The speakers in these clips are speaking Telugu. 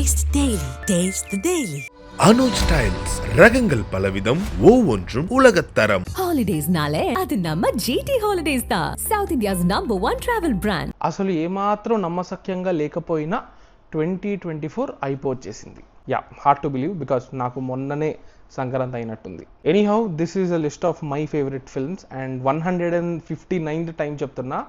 Taste the Daily. Taste the Daily. Anuj styles ரகங்கள் பலவிதம் ஒவ்வொன்றும் உலகத்தரம். హాలిడేస్నాలే అది నమ్మ GT holidays the south India's #1 travel brand. అసలు ఏమాత్రం నమ్మశక్యంగా లేకపోయినా 2024 అయిపోవచ్చేసింది. Yeah, hard to believe because నాకు మొన్ననే సంక్రాంతి అయినట్టుంది. Anyhow, this is a list of my favourite films and 159th time చెప్తున్నా,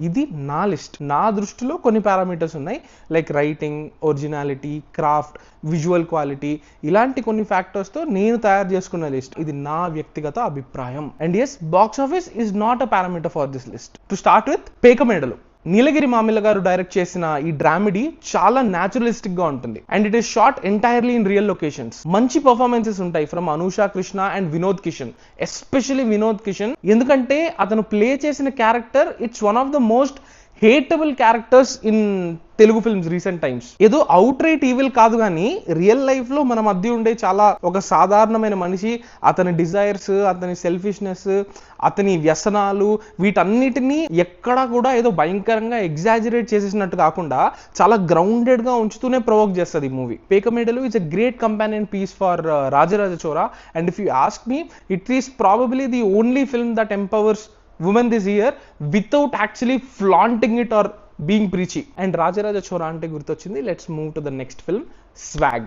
ఇది నా లిస్ట్. నా దృష్టిలో కొన్ని పారామీటర్స్ ఉన్నాయి, like writing, originality, craft, visual quality, ఇలాంటి కొన్ని ఫ్యాక్టర్స్తో నేను తయారు చేసుకున్న లిస్ట్. ఇది నా వ్యక్తిగత అభిప్రాయం. And yes, box office is not a parameter for this list. To start with, Pekamedalu. Neelagiri Mamilla గారు డైరెక్ట్ చేసిన ఈ డ్రామెడీ చాలా న్యాచురలిస్టిక్ గా ఉంటుంది and it is shot entirely in real locations. మంచి పర్ఫార్మెన్సెస్ ఉంటాయి from Anusha Krishna and Vinod Kishan, especially Vinod Kishan. ఎందుకంటే అతను ప్లే చేసిన character it's one of the most hateable characters in Telugu films recent times. ఏదో అవుట్ రైట్ ఈవిల్ కాదు, కానీ రియల్ లైఫ్ లో మన మధ్య ఉండే చాలా ఒక సాధారణమైన మనిషి, అతని డిజైర్స్, అతని సెల్ఫిష్నెస్, అతని వ్యసనాలు, వీటన్నిటినీ ఎక్కడా కూడా ఏదో భయంకరంగా ఎగ్జాజరేట్ చేసేసినట్టు కాకుండా చాలా గ్రౌండెడ్ గా ఉంచుతూనే ప్రొవోక్ చేస్తుంది ఈ movie. Pekamedalu is a great companion piece for Rajaraja Chora and if you ask me, it is probably the only film that empowers women this year without actually flaunting it or being preachy. And Rajaraja Chora అంటే గుర్తొచ్చింది, let's move to the next film, swag.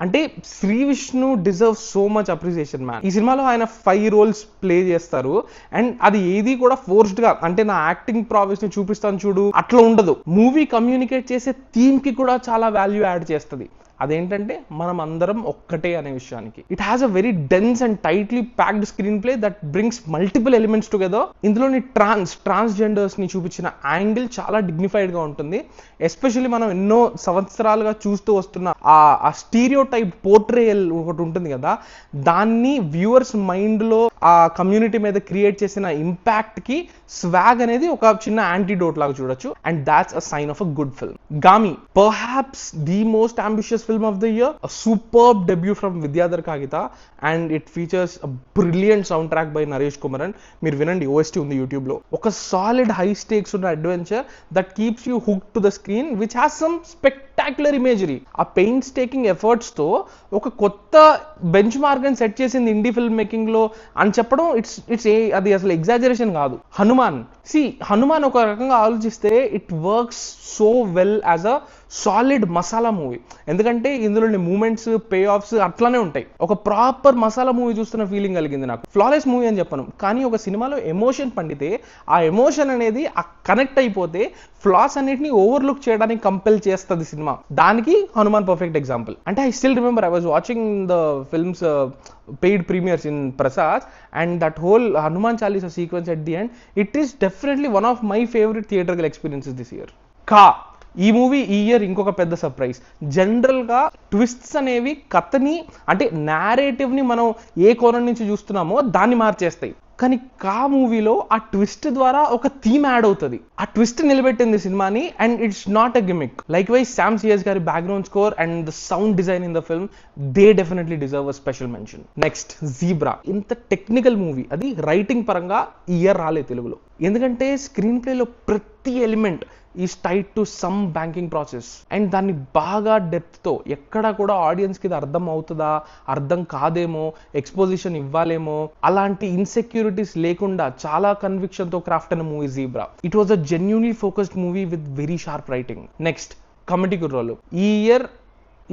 అంటే Sree Vishnu deserve so much appreciation man. ఈ సినిమాలో ఆయన 5 roles ప్లే చేస్తారు అండ్ అది ఏది కూడా ఫోర్స్డ్ గా, అంటే నా యాక్టింగ్ ప్రావెస్ ని చూపిస్తాను చూడు, అట్లా ఉండదు. మూవీ కమ్యూనికేట్ చేసే థీమ్ కి కూడా చాలా వాల్యూ యాడ్ చేస్తుంది. అదేంటంటే మనం అందరం ఒక్కటే అనే విషయానికి. It has a very dense and tightly packed screen play that brings multiple elements together. ఇందులోని ట్రాన్స్జెండర్స్ ని చూపించిన యాంగిల్ చాలా డిగ్నిఫైడ్ గా ఉంటుంది. ఎస్పెషల్లీ మనం ఎన్నో సంవత్సరాలుగా చూస్తూ వస్తున్న ఆ స్టీరియో టైప్ పోర్ట్రేయల్ ఒకటి ఉంటుంది కదా, దాన్ని వ్యూవర్స్ మైండ్ లో ఆ కమ్యూనిటీ మీద క్రియేట్ చేసిన ఇంపాక్ట్ కి స్వాగ్ అనేది ఒక చిన్న యాంటీడోట్ లాగా చూడొచ్చు. And that's a sign of a good film. Gaami, perhaps the most ambitious film of the year, a superb debut from Vidyadhar Kagita and it features a brilliant soundtrack by Naresh Kumaran. మీరు వినండి, OST ఉంది యూట్యూబ్ లో. ఒక సాలిడ్ హై స్టేక్స్ ఉన్న adventure that keeps you hook to the screen which has some spectacular imagery. ఆ పెయిన్స్ టేకింగ్ ఎఫర్ట్స్ తో ఒక కొత్త బెంచ్ మార్క్ అని సెట్ చేసింది ఇండీ ఫిల్మ్ మేకింగ్ లో అని చెప్పడం ఇట్స్ అది అసలు ఎగ్జాజరేషన్ కాదు. హనుమాన్ ఒక రకంగా ఆలోచిస్తే it works so well as a solid masala movie. ఎందుకంటే ఇందులోని మూమెంట్స్, పే ఆఫ్స్ అట్లానే ఉంటాయి. ఒక ప్రాపర్ మసాలా మూవీ చూస్తున్న ఫీలింగ్ కలిగింది నాకు. ఫ్లాలెస్ మూవీ అని చెప్పను, కానీ ఒక సినిమాలో ఎమోషన్ పండితే ఆ ఎమోషన్ అనేది కనెక్ట్ అయిపోతే ఫ్లాస్ అన్నిటిని ఓవర్లుక్ చేయడానికి కంపెల్ చేస్తుంది సినిమా. దానికి హనుమాన్ పర్ఫెక్ట్ ఎగ్జాంపుల్. అంటే I still remember, I was watching the films paid premieres in Prasad and that whole Hanuman Chalisa sequence at the end, it is definitely one of my favorite theatrical experiences this year. ఈ మూవీ ఈ ఇయర్ ఇంకొక పెద్ద సర్ప్రైజ్. జనరల్గా ట్విస్ట్స్ అనేవి కథని, అంటే నేరేటివ్ ని మనం ఏ కోణం నుంచి చూస్తున్నామో దాన్ని మార్చేస్తాయి. కానీ మూవీలో ఆ ట్విస్ట్ ద్వారా ఒక థీమ్ యాడ్ అవుతుంది. ఆ ట్విస్ట్ నిలబెట్టింది సినిమాని and it's not a gimmick. Like wise Sam CS గారి background score and the sound design in the film, they definitely deserve a special mention. Next, zebra. ఇంత టెక్నికల్ మూవీ, అది రైటింగ్ పరంగా ఈ ఇయర్ రాలేదు తెలుగులో. ఎందుకంటే స్క్రీన్ ప్లేలో ప్రతి element is tied to some banking process and దాన్ని బాగా డెప్త్ తో, ఎక్కడ కూడా ఆడియన్స్ కి ఇది అర్థం అవుతుందా, అర్థం కాదేమో, ఎక్స్పోజిషన్ ఇవ్వాలేమో, అలాంటి ఇన్సెక్యూరిటీస్ లేకుండా చాలా కన్విక్షన్ తో క్రాఫ్ట్ అయిన movie zebra. It was a genuinely focused movie with very sharp writing. Next, committee Kurrollu. ఈ year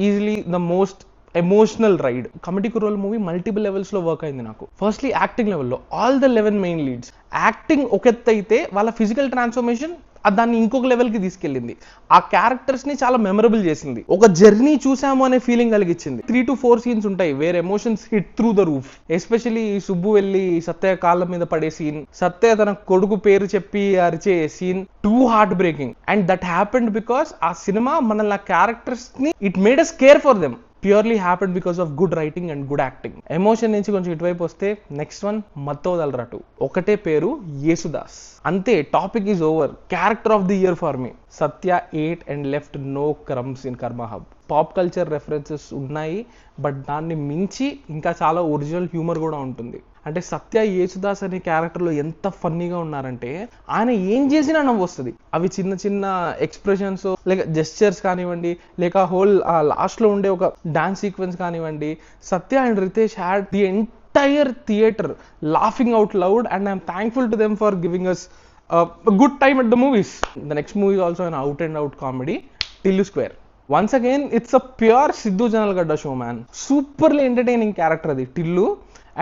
easily the most emotional ride. Committee Kurrollu movie multiple levels లో వర్క్ అయింది నాకు. ఫస్ట్లీ యాక్టింగ్ లెవెల్లో all the 11 main leads acting ఒక ఎత్తు అయితే, వాళ్ళ ఫిజికల్ ట్రాన్స్ఫర్మేషన్ దాన్ని ఇంకొక లెవెల్ కి తీసుకెళ్ళింది. ఆ క్యారెక్టర్స్ ని చాలా మెమరబుల్ చేసింది. ఒక జర్నీ చూసాము అనే ఫీలింగ్ కలిగించింది. 3 to 4 సీన్స్ ఉంటాయి where emotions hit through the roof. Especially Subbu వెళ్ళి సత్య కాళ్ళ మీద పడే సీన్, సత్య తన కొడుకు పేరు చెప్పి అరిచే scene, too heart breaking. And that happened because ఆ సినిమా మనల్ని ఆ క్యారెక్టర్స్ ని, it made us care for them. Purely happened because of good writing and good acting. Emotion నుంచి కొంచెం ఇటువైపు వస్తే నెక్స్ట్ వన్, మత్తోదలరా 2. ఒకటే పేరు, యేసుదాస్. అంతే, topic is over. Character of the year for me. Satya ate and left no crumbs in Karma Hub. Pop culture references ఉన్నాయి, బట్ దాన్ని మించి ఇంకా చాలా ఒరిజినల్ హ్యూమర్ కూడా ఉంటుంది. అంటే సత్య యేసుదాస్ అనే క్యారెక్టర్లో ఎంత ఫన్నీగా ఉన్నారంటే ఆయన ఏం చేసినా నవ్వు వస్తుంది. అవి చిన్న చిన్న ఎక్స్ప్రెషన్స్ లేక జెస్చర్స్ కానివ్వండి, లేక హోల్ లాస్ట్లో ఉండే ఒక డాన్స్ సీక్వెన్స్ కానివ్వండి, Satya and Ritesh had the entire theatre laughing out loud, and I'm thankful to them for giving us a good time at the movies. The next movie is also an out and out comedy, Tillu Square. Once again, it's a pure Sidhu Janalgadda show, man. Superly entertaining character అది టిల్లు.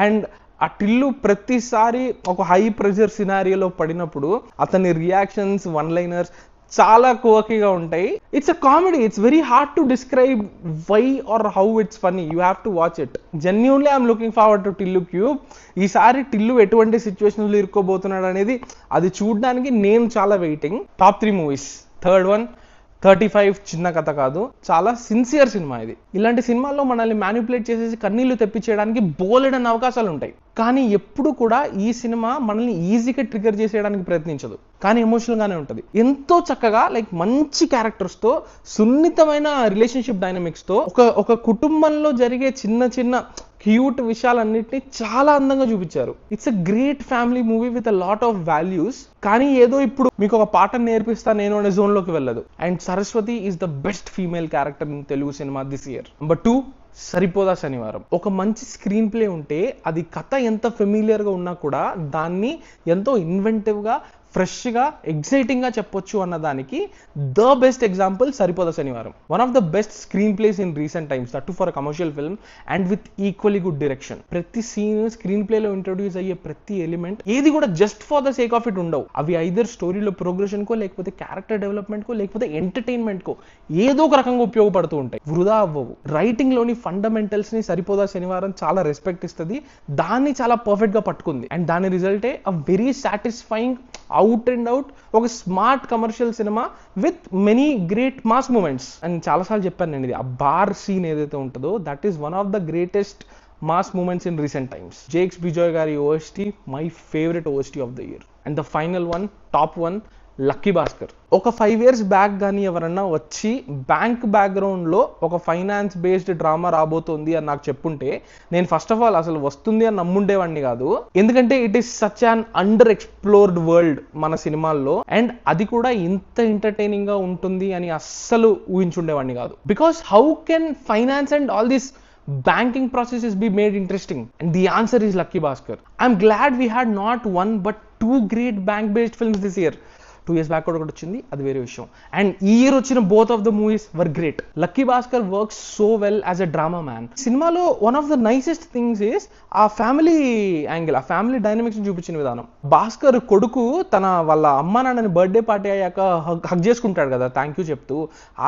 అండ్ ఆ టిల్లు ప్రతిసారి ఒక హై ప్రెషర్ సినారియోలో పడినప్పుడు అతని రియాక్షన్స్, వన్ లైనర్స్ చాలా కోకిగా ఉంటాయి. It's a comedy. It's very hard to describe why or how it's funny. You have to watch it. Genuinely I'm looking forward to Tillu cube. ఈసారి టిల్లు ఎటువంటి సిచ్యువేషన్స్లో ఇరుక్కోబోతున్నాడు అనేది అది చూడడానికి నేను చాలా waiting. Top 3 movies. Third one 35 చిన్న కథ కాదు, చాలా సిన్సియర్ సినిమా ఇది. ఇలాంటి సినిమాల్లో మనల్ని మ్యానిపులేట్ చేసేసి కన్నీళ్లు తెప్పించేయడానికి బోలెడని అవకాశాలు ఉంటాయి, కానీ ఎప్పుడు కూడా ఈ సినిమా మనల్ని ఈజీగా ట్రిగర్ చేసేయడానికి ప్రయత్నించదు, కానీ ఎమోషనల్గానే ఉంటుంది. ఎంతో చక్కగా లైక్ మంచి క్యారెక్టర్స్తో, సున్నితమైన రిలేషన్షిప్ డైనమిక్స్తో ఒక కుటుంబంలో జరిగే చిన్న చిన్న క్యూట్ విషయాలన్నింటినీ చాలా అందంగా చూపించారు. It's a great family movie with a lot of values. కానీ ఏదో ఇప్పుడు మీకు ఒక పాఠం నేర్పిస్తా నేను అనే జోన్లోకి వెళ్ళదు. And Saraswati is the best female character in Telugu cinema this year. Number 2 సరిపోదా శనివారం. ఒక మంచి స్క్రీన్ ప్లే ఉంటే అది కథ ఎంత ఫెమిలియర్గా ఉన్నా కూడా దాన్ని ఎంతో ఇన్వెంటివ్గా, ఫ్రెష్గా, ఎగ్జైటింగ్గా చెప్పొచ్చు అన్న దానికి ద బెస్ట్ ఎగ్జాంపుల్ సరిపోదా శనివారం. One of the best screen place in recent times, that to for a commercial film and with equally good direction. ప్రతి సీన్, స్క్రీన్ ప్లేలో ఇంట్రొడ్యూస్ అయ్యే ప్రతి ఎలిమెంట్ ఏది కూడా just for the sake of it ఉండవు. అవి ఐదర్ స్టోరీలో ప్రోగ్రెషన్కో, లేకపోతే క్యారెక్టర్ డెవలప్మెంట్కో, లేకపోతే ఎంటర్టైన్మెంట్కో ఏదో ఒక రకంగా ఉపయోగపడుతూ ఉంటాయి, వృధా అవ్వవు. రైటింగ్లోని ఫండమెంటల్స్ని సరిపోదా శనివారం చాలా రెస్పెక్ట్ ఇస్తుంది. దాన్ని చాలా పర్ఫెక్ట్గా పట్టుకుంది. అండ్ దాని రిజల్టే a very satisfying out and out ఒక స్మార్ట్ కమర్షియల్ సినిమా with many great mass moments. And చాలాసార్లు చెప్పాను నేను, ఇది ఆ బార్ సీన్ ఏదైతే ఉంటుందో that is one of the greatest mass moments in recent times. Jakes Bejoy గారి OST my favourite OST of the year. And the final one, top 1, lucky Bhaskar. ఒక 5 years బ్యాక్ కానీ ఎవరన్నా వచ్చి బ్యాంక్ బ్యాక్గ్రౌండ్లో ఒక ఫైనాన్స్ బేస్డ్ డ్రామా రాబోతుంది అని నాకు చెప్పుంటే నేను ఫస్ట్ ఆఫ్ ఆల్ అసలు వస్తుంది అని నమ్ముండేవాడిని కాదు. ఎందుకంటే it is such an under explored world మన సినిమాల్లో. అండ్ అది కూడా ఇంత ఎంటర్టైనింగ్ గా ఉంటుంది అని అస్సలు ఊహించుండేవాడిని కాదు. Because how can finance and all this banking processes be made interesting? And the answer is Lucky Bhaskar. I'm glad we had not one but 2 great bank based films this year. 2 years back కూడా వచ్చింది, అది వేరే విషయం. అండ్ ఈ ఇయర్ వచ్చిన both of the movies were great. Lucky Bhaskar works so well as a drama man. సినిమాలో one of the nicest things is ఆ ఫ్యామిలీ యాంగిల్, ఆ ఫ్యామిలీ డైనమిక్స్ చూపించిన విధానం. భాస్కర్ కొడుకు వాళ్ళ అమ్మ నాన్నని బర్త్డే పార్టీ అయ్యాక హగ్ చేసుకుంటాడు కదా థ్యాంక్ యూ చెప్తూ,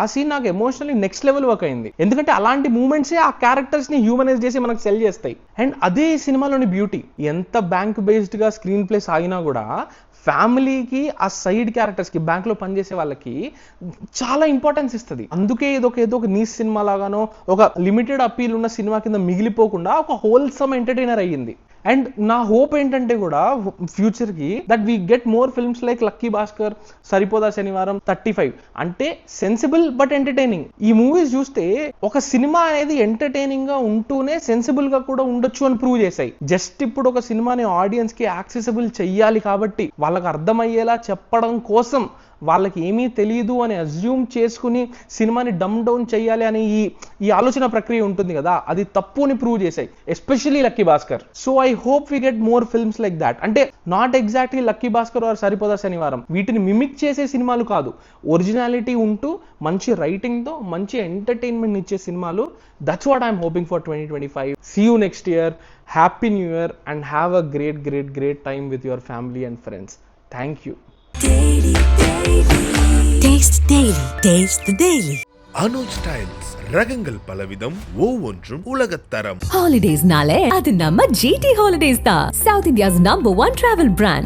ఆ సీన్ నాకు ఎమోషనల్లీ నెక్స్ట్ లెవెల్ వర్క్ అయింది. ఎందుకంటే అలాంటి మూమెంట్సే ఆ క్యారెక్టర్స్ ని హ్యూమనైజ్ చేసి మనకు సెల్ చేస్తాయి. అండ్ అదే సినిమాలోని బ్యూటీ. ఎంత బ్యాంక్ బేస్డ్ గా స్క్రీన్ ప్లే సాగినా కూడా ఫ్యామిలీకి, ఆ సైడ్ క్యారెక్టర్స్కి, బ్యాంక్లో పనిచేసే వాళ్ళకి చాలా ఇంపార్టెన్స్ ఇస్తుంది. అందుకే ఏదో ఒక నీస్ సినిమా లాగానో ఒక లిమిటెడ్ అపీల్ ఉన్న సినిమా కింద మిగిలిపోకుండా ఒక హోల్సమ్ ఎంటర్టైనర్ అయ్యింది. అండ్ నా హోప్ ఏంటంటే కూడా ఫ్యూచర్కి that we get more films like lucky Bhaskar, Saripodhaa Sanivaaram, 35. అంటే సెన్సిబుల్ బట్ ఎంటర్టైనింగ్. ఈ మూవీస్ చూస్తే ఒక సినిమా అనేది ఎంటర్టైనింగ్ గా ఉంటూనే సెన్సిబుల్ గా కూడా ఉండొచ్చు అని ప్రూవ్ చేశాయి. జస్ట్ ఇప్పుడు ఒక సినిమాని ఆడియన్స్ కి యాక్సెసిబుల్ చెయ్యాలి కాబట్టి, వాళ్ళకి అర్థమయ్యేలా చెప్పడం కోసం, వాళ్ళకి ఏమీ తెలియదు అని అజ్యూమ్ చేసుకుని సినిమాని డమ్ డౌన్ చేయాలి అనే ఈ ఆలోచన ప్రక్రియ ఉంటుంది కదా, అది తప్పు అని ప్రూవ్ చేశాయి, especially lucky Bhaskar. So I hope we get more films like that. అంటే not exactly lucky Bhaskar or Saripodhaa Sanivaaram, వీటిని మిమిక్ చేసే సినిమాలు కాదు, ఒరిజినాలిటీ ఉంటూ మంచి రైటింగ్తో మంచి ఎంటర్టైన్మెంట్ ఇచ్చే సినిమాలు. That's what I'm hoping for 2025. See you next year. Happy New Year and have a great time with your family and friends. Thank you. Taste the Daily. Anuj styles ரகங்கள் பலவிதம், ஒவ்வொன்றும் உலகத்தரம். Holidays nale adu namma GT Holidays da, South India's #1 travel brand.